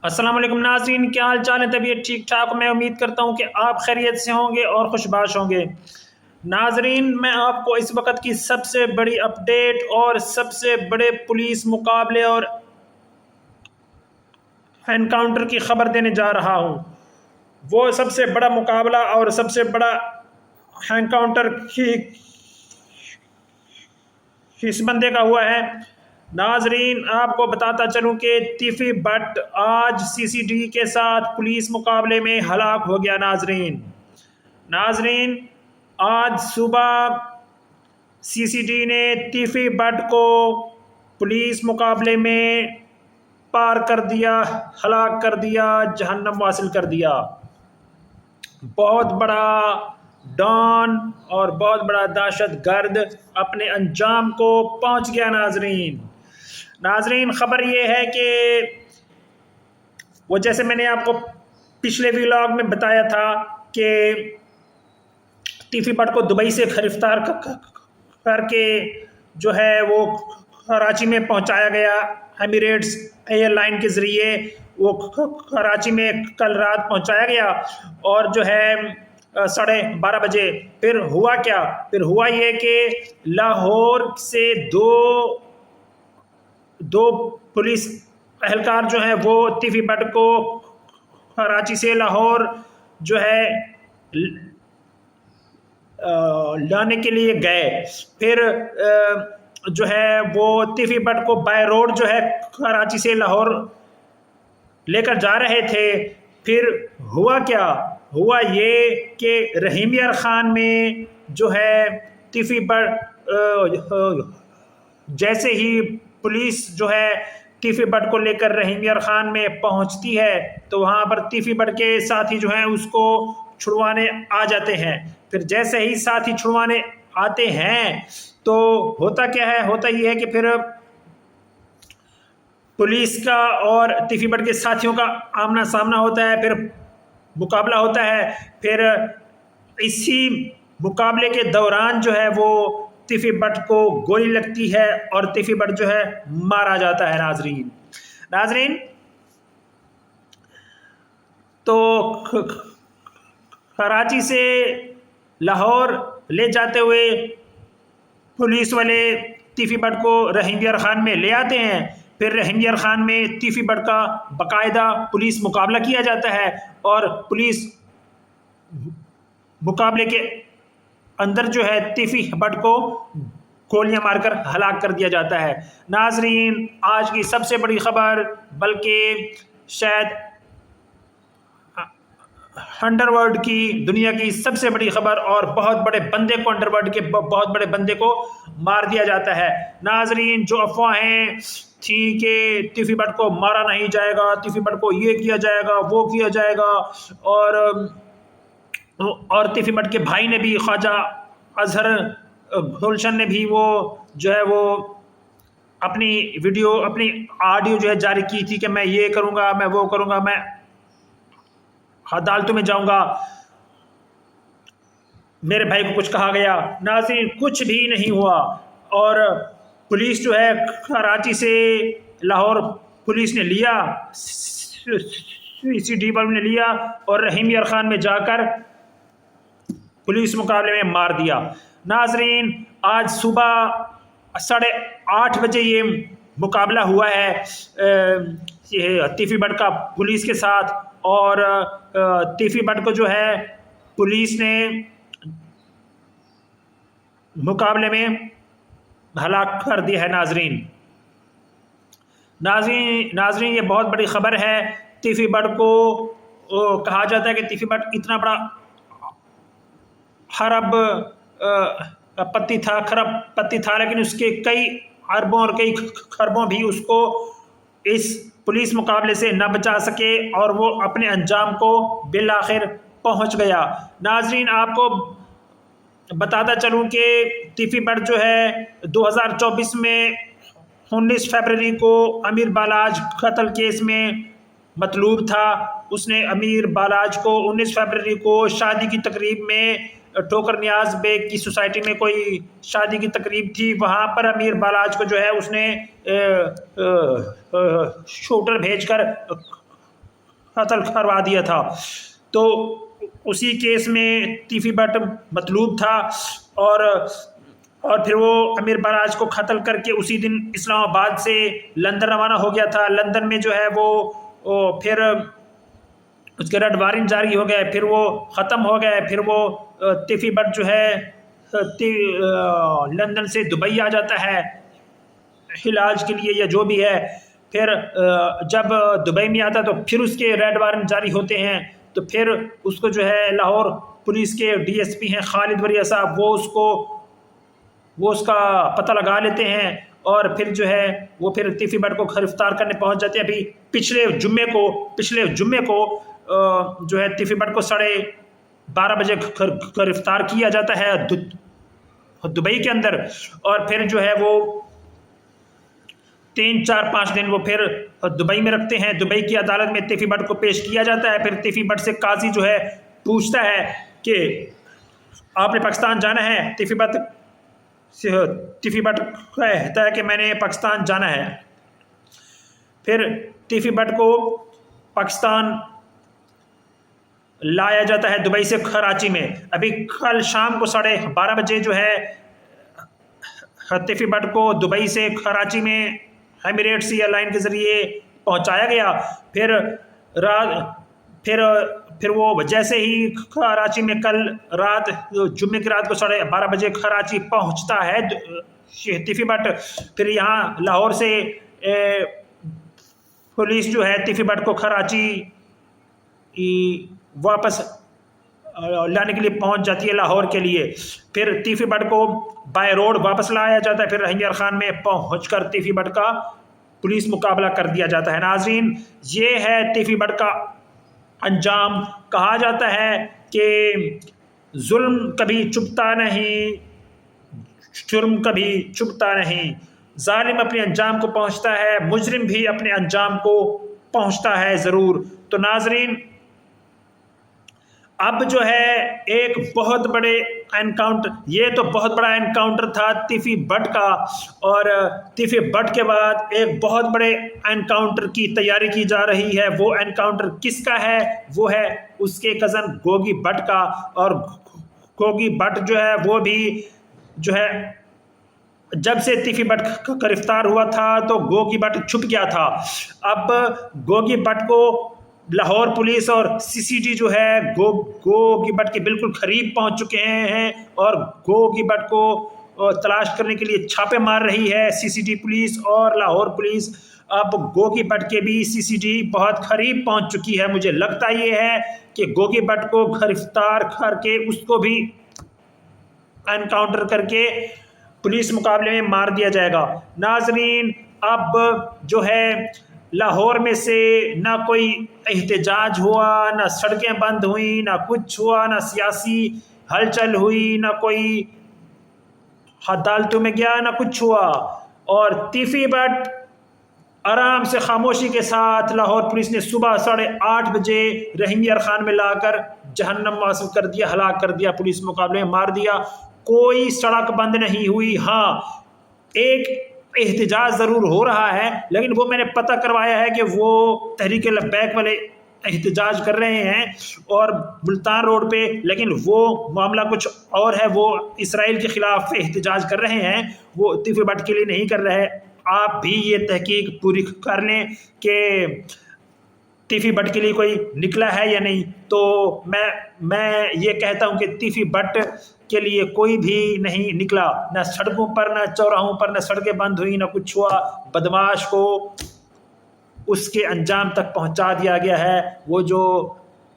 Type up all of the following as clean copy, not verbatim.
السلام علیکم ناظرین، کیا حال چال ہے؟ طبیعت ٹھیک ٹھاک؟ میں امید کرتا ہوں کہ آپ خیریت سے ہوں گے اور خوشباش ہوں گے۔ ناظرین، میں آپ کو اس وقت کی سب سے بڑی اپڈیٹ اور سب سے بڑے پولیس مقابلے اور انکاؤنٹر کی خبر دینے جا رہا ہوں۔ وہ سب سے بڑا مقابلہ اور سب سے بڑا انکاؤنٹر اس بندے کا ہوا ہے۔ ناظرین، آپ کو بتاتا چلوں کہ تیفی بٹ آج سی سی ڈی کے ساتھ پولیس مقابلے میں ہلاک ہو گیا۔ ناظرین، آج صبح سی سی ڈی نے تیفی بٹ کو پولیس مقابلے میں پار کر دیا، ہلاک کر دیا، جہنم واصل کر دیا۔ بہت بڑا ڈان اور بہت بڑا دہشت گرد اپنے انجام کو پہنچ گیا۔ ناظرین، خبر یہ ہے کہ وہ جیسے میں نے آپ کو پچھلے ویلاگ میں بتایا تھا کہ تیفی بٹ کو دبئی سے گرفتار کر کے جو ہے وہ کراچی میں پہنچایا گیا۔ ایمریٹس ایئر لائن کے ذریعے وہ کراچی میں کل رات پہنچایا گیا اور جو ہے 12:30 بجے پھر ہوا کیا؟ پھر ہوا یہ کہ لاہور سے دو پولیس اہلکار جو ہیں وہ تیفی بٹ کو کراچی سے لاہور جو ہے لانے کے لیے گئے۔ پھر جو ہے وہ تیفی بٹ کو بائی روڈ جو ہے کراچی سے لاہور لے کر جا رہے تھے۔ پھر ہوا کیا؟ ہوا یہ کہ رحیم یار خان میں جو ہے تیفی بٹ جیسے ہی پولیس جو ہے تیفی بٹ کو لے کر رحیم یار خان میں پہنچتی ہے تو وہاں پر تیفی بٹ کے ساتھی جو ہیں اس کو چھڑوانے آ جاتے ہیں۔ پھر جیسے ہی ساتھی چھڑوانے آتے ہیں تو ہوتا کیا ہے؟ ہوتا یہ ہے کہ پھر پولیس کا اور تیفی بٹ کے ساتھیوں کا آمنا سامنا ہوتا ہے، پھر مقابلہ ہوتا ہے۔ پھر اسی مقابلے کے دوران جو ہے وہ تیفی بٹ کو گولی لگتی ہے اور تیفی بٹ جو ہے مارا جاتا ہے۔ ناظرین تو کراچی سے لاہور لے جاتے ہوئے پولیس والے تیفی بٹ کو رحیم یار خان میں لے آتے ہیں۔ پھر رحیم یار خان میں تیفی بٹ کا باقاعدہ پولیس مقابلہ کیا جاتا ہے اور پولیس مقابلے کے اندر جو ہے تیفی بٹ کو گولیاں مار کر ہلاک کر دیا جاتا ہے۔ ناظرین، آج کی سب سے بڑی خبر، بلکہ شاید انڈر ورلڈ کی، دنیا کی سب سے بڑی خبر، اور بہت بڑے بندے کو، انڈر ورلڈ کے بہت بڑے بندے کو مار دیا جاتا ہے۔ ناظرین، جو افواہیں تھیں کہ تیفی بٹ کو مارا نہیں جائے گا، تیفی بٹ کو یہ کیا جائے گا، وہ کیا جائے گا، اور تیفی بٹ کے بھائی نے بھی، خواجہ اظہر گلشن نے بھی وہ جو ہے وہ اپنی ویڈیو، اپنی آڈیو جو ہے جاری کی تھی کہ میں یہ کروں گا، میں وہ کروں گا، میں عدالتوں میں جاؤں گا، میرے بھائی کو کچھ کہا گیا۔ ناظرین، کچھ بھی نہیں ہوا، اور پولیس جو ہے کراچی سے لاہور پولیس نے لیا، سی سی ڈی والوں نے لیا اور رحیم یار خان میں جا کر پولیس مقابلے میں مار دیا۔ ناظرین، آج صبح 8:30 بجے یہ مقابلہ ہوا ہے تیفی بٹ کا پولیس کے ساتھ، اور تیفی بٹ کو جو ہے پولیس نے مقابلے میں ہلاک کر دیا ہے۔ ناظرین، یہ بہت بڑی خبر ہے۔ تیفی بٹ کو کہا جاتا ہے کہ تیفی بٹ اتنا بڑا خراب پتی تھا، لیکن اس کے کئی اربوں اور کئی خربوں بھی اس کو اس پولیس مقابلے سے نہ بچا سکے اور وہ اپنے انجام کو بالآخر پہنچ گیا۔ ناظرین، آپ کو بتاتا چلوں کہ تیفی بٹ جو ہے 2024 میں 19 فروری کو امیر بالاج قتل کیس میں مطلوب تھا۔ اس نے امیر بالاج کو 19 فروری کو شادی کی تقریب میں، ٹوکر نیاز بیگ کی سوسائٹی میں کوئی شادی کی تقریب تھی، وہاں پر امیر بالاج کو جو ہے اس نے شوٹر بھیج کر قتل کروا دیا تھا۔ تو اسی کیس میں تیفی بٹ مطلوب تھا اور پھر وہ امیر باراج کو قتل کر کے اسی دن اسلام آباد سے لندن روانہ ہو گیا تھا۔ لندن میں جو ہے وہ پھر اس کے ریڈ وارنٹ جاری ہو گئے، پھر وہ ختم ہو گئے، پھر وہ تیفی بٹ جو ہے لندن سے دبئی آ جاتا ہے علاج کے لیے یا جو بھی ہے۔ پھر جب دبئی میں آتا تو پھر اس کے ریڈ وارنٹ جاری ہوتے ہیں، تو پھر اس کو جو ہے لاہور پولیس کے ڈی ایس پی ہیں خالد وریا صاحب، وہ اس کا پتہ لگا لیتے ہیں اور پھر جو ہے وہ پھر تیفی بٹ کو گرفتار کرنے پہنچ جاتے ہیں۔ ابھی پچھلے جمعے کو جو ہے تیفی بٹ کو 12:30 بجے گرفتار کیا جاتا ہے دبئی کے اندر، اور پھر جو ہے وہ 3 4 5 دن وہ پھر دبئی میں رکھتے ہیں۔ دبئی کی عدالت میں تیفی بٹ کو پیش کیا جاتا ہے۔ پھر تیفی بٹ سے قاضی جو ہے پوچھتا ہے کہ آپ نے پاکستان جانا ہے؟ تیفی بٹ کہتا ہے کہ میں نے پاکستان جانا ہے۔ پھر تیفی بٹ کو پاکستان لایا جاتا ہے دبئی سے کراچی میں۔ ابھی کل شام کو 12:30 بجے جو ہے تیفی بٹ کو دبئی سے کراچی میں ایمریٹس ایئر لائن کے ذریعے پہنچایا گیا۔ پھر وہ جیسے ہی کراچی میں کل رات جمعے کی رات کو 12:30 بجے کراچی پہنچتا ہے تیفی بٹ، پھر یہاں لاہور سے پولیس جو ہے تیفی بٹ کو کراچی واپس لانے کے لیے پہنچ جاتی ہے لاہور کے لیے۔ پھر تیفی بٹ کو بائی روڈ واپس لایا جاتا ہے۔ پھر رحیم یار خان میں پہنچ کر تیفی بٹ کا پولیس مقابلہ کر دیا جاتا ہے۔ ناظرین، یہ ہے تیفی بٹ کا انجام۔ کہا جاتا ہے کہ ظلم کبھی چھپتا نہیں، جرم کبھی چھپتا نہیں، ظالم اپنے انجام کو پہنچتا ہے، مجرم بھی اپنے انجام کو پہنچتا ہے ضرور۔ تو ناظرین، اب جو ہے ایک بہت بڑے انکاؤنٹر، یہ تو بہت بڑا انکاؤنٹر تھا تیفی بٹ کا، اور تیفی بٹ کے بعد ایک بہت بڑے انکاؤنٹر کی تیاری کی جا رہی ہے۔ وہ انکاؤنٹر کس کا ہے؟ وہ ہے اس کے کزن گوگی بٹ کا۔ اور گوگی بٹ جو ہے وہ بھی جو ہے جب سے تیفی بٹ گرفتار ہوا تھا تو گوگی بٹ چھپ گیا تھا۔ اب گوگی بٹ کو لاہور پولیس اور سی سی ڈی جو ہے گوگی بٹ کے بالکل قریب پہنچ چکے ہیں اور گوگی بٹ کو تلاش کرنے کے لیے چھاپے مار رہی ہے سی سی ڈی پولیس اور لاہور پولیس۔ اب گوگی بٹ کے بھی سی سی ڈی بہت قریب پہنچ چکی ہے۔ مجھے لگتا یہ ہے کہ گوگی بٹ کو گرفتار کر کے اس کو بھی انکاؤنٹر کر کے پولیس مقابلے میں مار دیا جائے گا۔ ناظرین، اب جو ہے لاہور میں سے نہ کوئی احتجاج ہوا، نہ سڑکیں بند ہوئیں، نہ کچھ ہوا، نہ سیاسی ہلچل ہوئی، نہ کوئی عدالتوں میں گیا، نہ کچھ ہوا، اور تیفی بٹ آرام سے خاموشی کے ساتھ لاہور پولیس نے صبح 8:30 بجے رحیم یار خان میں لا کر جہنم واصل کر دیا، ہلاک کر دیا، پولیس مقابلے میں مار دیا۔ کوئی سڑک بند نہیں ہوئی۔ ہاں، ایک احتجاج ضرور ہو رہا ہے، لیکن وہ میں نے پتہ کروایا ہے کہ وہ تحریک لبیک والے احتجاج کر رہے ہیں اور ملتان روڈ پہ، لیکن وہ معاملہ کچھ اور ہے۔ وہ اسرائیل کے خلاف احتجاج کر رہے ہیں، وہ تیفی بٹ کے لیے نہیں کر رہے۔ آپ بھی یہ تحقیق پوری کر لیں کہ تیفی بٹ کے لیے کوئی نکلا ہے یا نہیں۔ تو میں یہ کہتا ہوں کہ تیفی بٹ کے لیے کوئی بھی نہیں نکلا، نہ سڑکوں پر، نہ چوراہوں پر، نہ سڑکیں بند ہوئی، نہ کچھ ہوا۔ بدماش کو اس کے انجام تک پہنچا دیا گیا ہے۔ وہ جو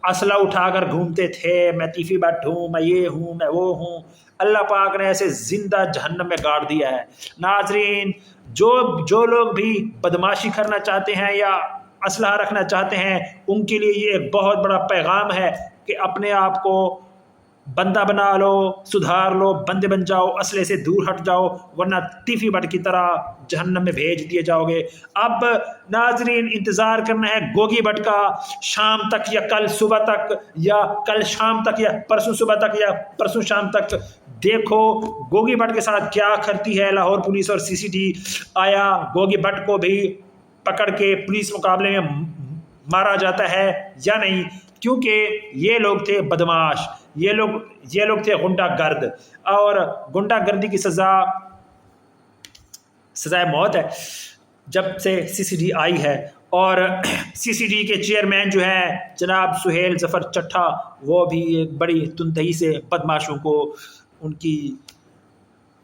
اسلحہ اٹھا کر گھومتے تھے، میں تیفی بٹ ہوں، میں یہ ہوں، میں وہ ہوں، اللہ پاک نے ایسے زندہ جہنم میں گاڑ دیا ہے۔ ناظرین، جو لوگ بھی بدماشی کرنا چاہتے ہیں یا اسلحہ رکھنا چاہتے ہیں، ان کے لیے یہ ایک بہت بڑا پیغام ہے کہ اپنے آپ کو بندہ بنا لو، سدھار لو، بندے بن جاؤ، اسلحے سے دور ہٹ جاؤ، ورنہ تیفی بٹ کی طرح جہنم میں بھیج دیے جاؤ گے۔ اب ناظرین، انتظار کرنا ہے گوگی بٹ کا، شام تک یا کل صبح تک یا کل شام تک یا پرسوں صبح تک یا پرسوں شام تک۔ دیکھو گوگی بٹ کے ساتھ کیا کرتی ہے لاہور پولیس اور سی سی ڈی۔ آیا گوگی بٹ کو بھی پکڑ کے پولیس مقابلے میں مارا جاتا ہے یا نہیں، کیونکہ یہ لوگ تھے بدماش، یہ لوگ تھے غنڈہ گرد، اور غنڈہ گردی کی سزائے موت ہے جب سے سی سی ڈی آئی ہے۔ اور سی سی ڈی کے چیئرمین جو ہے جناب سہیل ظفر چٹھا، وہ بھی ایک بڑی تندہی سے بدماشوں کو ان کی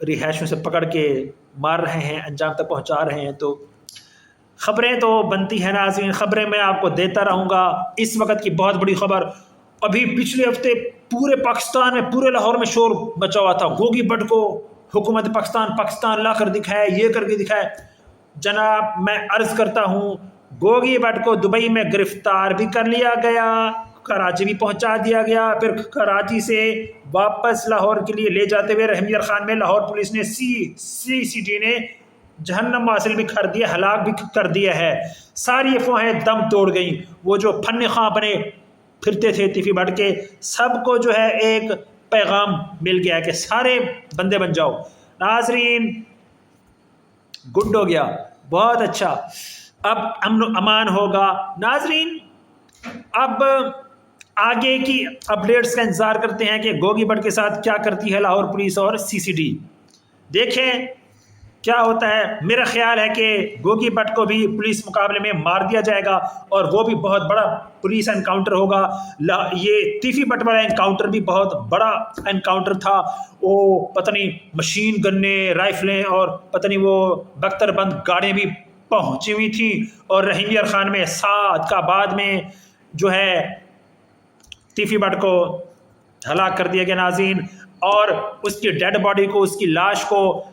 رہائشوں سے پکڑ کے مار رہے ہیں، انجام تک پہنچا رہے ہیں۔ تو خبریں تو بنتی ہیں ناظرین، خبریں میں آپ کو دیتا رہوں گا۔ اس وقت کی بہت بڑی خبر، ابھی پچھلے ہفتے پورے پاکستان میں، پورے لاہور میں شور مچا ہوا تھا، گوگی بٹ کو حکومت پاکستان لا کر دکھائے، یہ کر کے دکھائے۔ جناب میں عرض کرتا ہوں، گوگی بٹ کو دبئی میں گرفتار بھی کر لیا گیا، کراچی بھی پہنچا دیا گیا، پھر کراچی سے واپس لاہور کے لیے لے جاتے ہوئے رحیم یار خان میں لاہور پولیس نے سی ڈی نے جہنم حاصل بھی کر دیا، ہلاک بھی کر دیا ہے۔ ساری افواہیں دم توڑ گئیں۔ وہ جو فن خواہ بنے پھرتے تھے تیفی بٹ کے، سب کو جو ہے ایک پیغام مل گیا ہے کہ سارے بندے بن جاؤ۔ ناظرین گڈ ہو گیا، بہت اچھا، اب امن و امان ہوگا۔ ناظرین اب آگے کی اپڈیٹس کا انتظار کرتے ہیں کہ گوگی بٹ کے ساتھ کیا کرتی ہے لاہور پولیس اور سی سی ڈی، دیکھیں کیا ہوتا ہے۔ میرا خیال ہے کہ گوگی بٹ کو بھی پولیس مقابلے میں مار دیا جائے گا، اور وہ بھی بہت بڑا پولیس انکاؤنٹر ہوگا۔ یہ تیفی بٹ والا انکاؤنٹر بھی بہت بڑا انکاؤنٹر تھا، وہ پتہ نہیں مشین گنیں، رائفلیں اور پتہ نہیں وہ بختر بند گاڑیاں بھی پہنچی ہوئی تھیں، اور رحیم یار خان میں صادقآباد میں جو ہے تیفی بٹ کو ہلاک کر دیا گیا ناظرین، اور اس کی ڈیڈ باڈی کو، اس کی لاش کو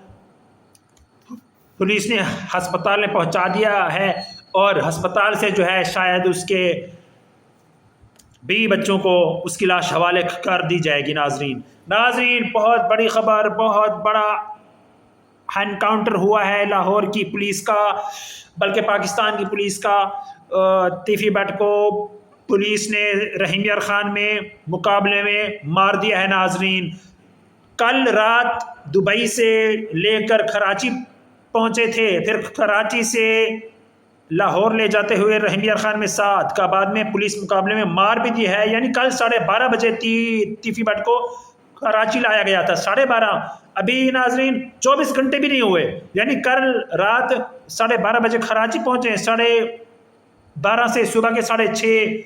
پولیس نے ہسپتال میں پہنچا دیا ہے، اور ہسپتال سے جو ہے شاید اس کے 20 بچوں کو اس کی لاش حوالے کر دی جائے گی۔ ناظرین بہت بڑی خبر، بہت بڑا انکاؤنٹر ہوا ہے لاہور کی پولیس کا، بلکہ پاکستان کی پولیس کا۔ تیفی بٹ کو پولیس نے رحیم یار خان میں مقابلے میں مار دیا ہے ناظرین۔ کل رات دبئی سے لے کر کراچی پہنچے تھے، پھر کراچی سے لاہور لے جاتے ہوئے رحیم یار خان میں صادقآباد میں پولیس مقابلے میں مار بھی دی ہے۔ یعنی کل 12:30 بجے تیفی بٹ کو کراچی لایا گیا تھا، 12:30، ابھی ناظرین 24 گھنٹے بھی نہیں ہوئے، یعنی کل رات 12:30 بجے کراچی پہنچے، 12:30 سے صبح کے 6:30،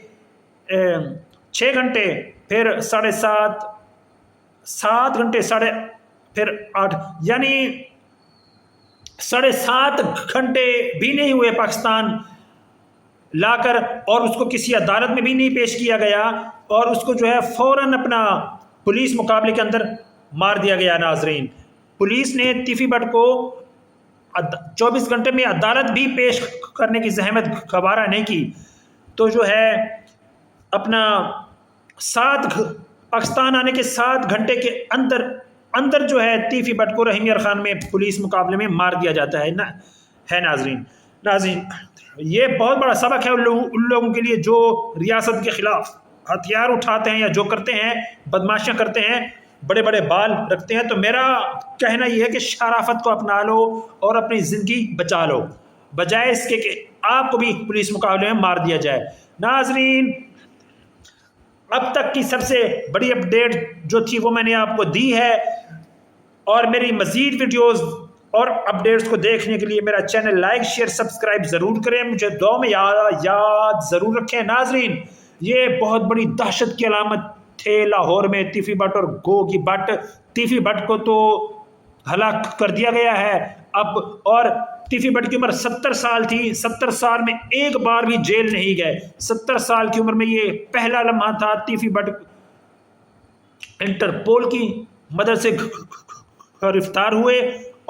6 گھنٹے، پھر 7:30 گھنٹے، پھر 8، یعنی 7.5 گھنٹے بھی نہیں ہوئے پاکستان لا کر، اور اس کو کسی عدالت میں بھی نہیں پیش کیا گیا، اور اس کو جو ہے فوراً اپنا پولیس مقابلے کے اندر مار دیا گیا۔ ناظرین پولیس نے تیفی بٹ کو 24 گھنٹے میں عدالت بھی پیش کرنے کی زحمت گوارا نہیں کی، تو جو ہے اپنا پاکستان آنے کے 7 گھنٹے کے اندر جو ہے تیفی بٹ کو رحیم یار خان میں پولیس مقابلے میں مار دیا جاتا ہے ناظرین یہ بہت بڑا سبق ہے ان لوگوں کے لیے جو ریاست کے خلاف ہتھیار اٹھاتے ہیں یا جو کرتے ہیں، بدماشیاں کرتے ہیں، بڑے بڑے بال رکھتے ہیں۔ تو میرا کہنا یہ ہے کہ شرافت کو اپنا لو اور اپنی زندگی بچا لو، بجائے اس کے کہ آپ کو بھی پولیس مقابلے میں مار دیا جائے۔ ناظرین اب تک کی سب سے بڑی اپڈیٹ جو تھی وہ میں نے آپ کو دی ہے، اور میری مزید ویڈیوز اور اپڈیٹس کو دیکھنے کے لیے میرا چینل لائک شیئر سبسکرائب ضرور کریں، مجھے دعا میں یاد ضرور رکھیں۔ ناظرین یہ بہت بڑی دہشت کی علامت تھے لاہور میں تیفی بٹ اور گوگی بٹ۔ تیفی بٹ کو تو ہلاک کر دیا گیا ہے اب، اور تیفی بٹ کی عمر 70 سال تھی، 70 سال میں ایک بار بھی جیل نہیں گئے۔ 70 سال کی عمر میں یہ پہلا لمحہ تھا تیفی بٹ انٹرپول کی مدد سے گرفتار ہوئے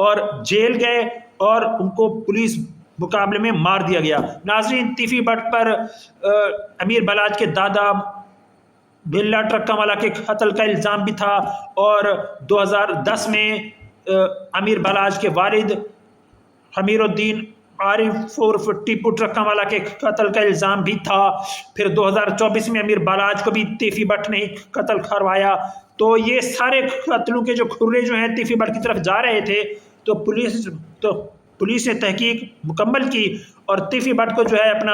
اور جیل گئے، اور ان کو پولیس مقابلے میں مار دیا گیا۔ ناظرین تیفی بٹ پر امیر بلاج کے دادا بھلا ٹرکا والا کے قتل کا الزام بھی تھا، اور 2010 میں امیر بلاج کے والد حمیر الدین عارف عرف ٹیپو ٹرکا والا کے قتل کا الزام بھی تھا۔ پھر 2024 میں امیر بلاج کو بھی تیفی بٹ نے قتل کروایا۔ تو یہ سارے قتلوں کے جو کھرے جو ہیں تیفی بٹ کی طرف جا رہے تھے، تو پولیس نے تحقیق مکمل کی، اور تیفی بٹ کو جو ہے اپنا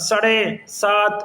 7:30